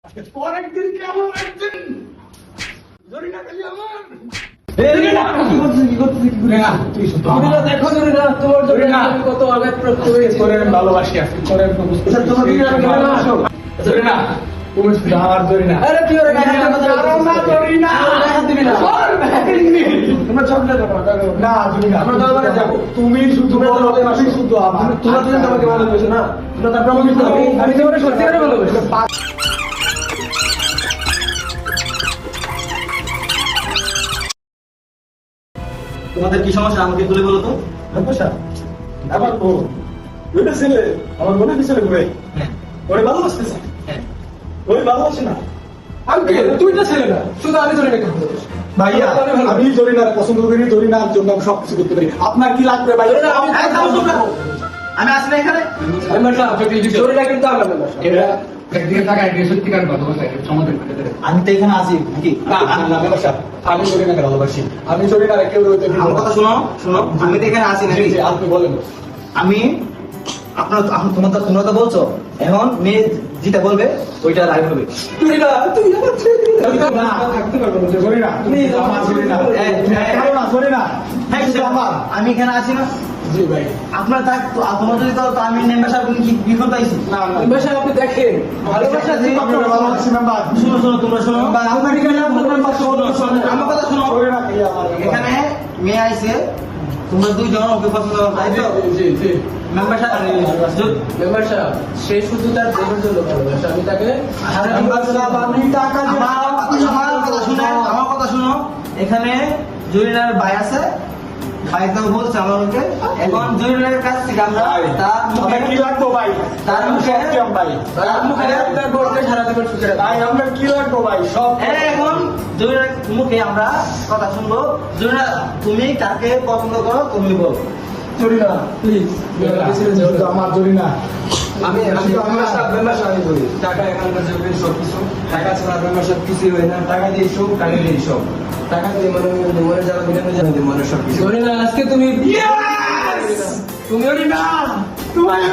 পরেরদিন কেমন একদিন জরিনা খালি আমার কত আঘাত প্রাপ্ত হয়েছে। ভালোবাসি আজকে জরিনা তুমি শুধু আমার জরিনা আরে তুই ওরে গায়ে হাত দিবি না। জরিনা হাত দিবি না। তোমরা চকলেট দাও না জরিনা আমরা দরবারে যাবো। তুমি শুধু বলো তুমি শুধু আমার তোমরা দুজন আমাকে ভালোবাসো না? তোমরা তার প্রমাণ দিতে হবে। আমি তোমারে সত্যিকারে ভালোবাসি। তোমাদের কি সমস্যা আমাকে তুলে বলো তো। আমার বোন দুটো ছেলে আমার বোনের পিছনে ঘুরে ওরে ভালোবাসতেছে ওই ভালোবাসে না আমি কে? তুই তো ছেলে না, শুধু আমি ধরে রেখে দেবো। ভাইয়া আমি জরিনার পছন্দ করি জরিনার জন্য আমি সবকিছু করতে পারি আপনার কি লাগবে ভাইয়া আমি আসলে এখানে মেম্বার সাহেব, জরিনা কিন্তু আমার মেম্বার সাহেব। একদিকে থাকা একদিকে সত্যিকার ভালোবাসা সমাধান করে দেবে আমি তো এখানে আছি নাকি? আমি জরিনাকে ভালোবাসি আমি জরিনার কেউ রইতে দিব আমার না। কথা শোনো শোনো, আমি তো এখানে আছি নাকি? জি, জি, আপনি বলেন আমি তোমরা তো বলছো এখন মেয়ে যেটা বলবে ওইটা রায় হবে। জরিনা, তুই আমার ছেলে। না থাকতে পারবো না জরিনা তুমি আমার জরিনা না জরিনা হ্যাঁ, শুধু আমার আমি এখানে আছি না? জি ভাই আপনার থাক তোমার যদি তো আমি মেম্বার সাহেব কি বিপদ পাইছি। না না মেম্বার সাহেব, আপনি দেখেন ভালোবাসা যে আপনি ভালোবাসি মেম্বার শোনো শোনো, তোমরা শোনো, আপনার এখানে আমার কথা শোনো। জরিনা কি আমার এখানে মেয়ে আইছে, তোমরা দুইজন ওকে পছন্দ করো, তাই তো? জি জি মেম্বার সাহেব মেম্বার সাহেব, সে শুধু তার দেহের জন্য ভালোবাসে। আমি তাকে মেম্বার সাহেব আমি টাকা দিয়ে আমার কথা শুনো, এখানে জরিনার ভাই আছে, ভাই তো বলছে আমাকে, এখন জরিনার কাছ থেকে আমরা তার মুখে কি লাগবো ভাই তার মুখে ভাই তার মুখে তার বউকে সারা জীবন সুখে রাখবে। ভাই আমরা কি লাগবো ভাই সব এখন জরিনার মুখে আমরা কথা শুনবো। জরিনা, তুমি কাকে পছন্দ করো তুমি বলো। জরিনা প্লিজ শুধু আমার জরিনা আমি মেম্বার সাহেব আমি বলি, টাকা এখানকার যুগের সবকিছু, টাকা ছাড়া মেম্বার সাহেব কিছুই হয় না। টাকা দিয়ে সব, টাকা দিয়ে সব, টাকা দিয়ে মনে যারা মিলানো যাবে মনে সব কিছু। জরিনা, আজকে তুমি Yes! তুমি জরিনা তোমায়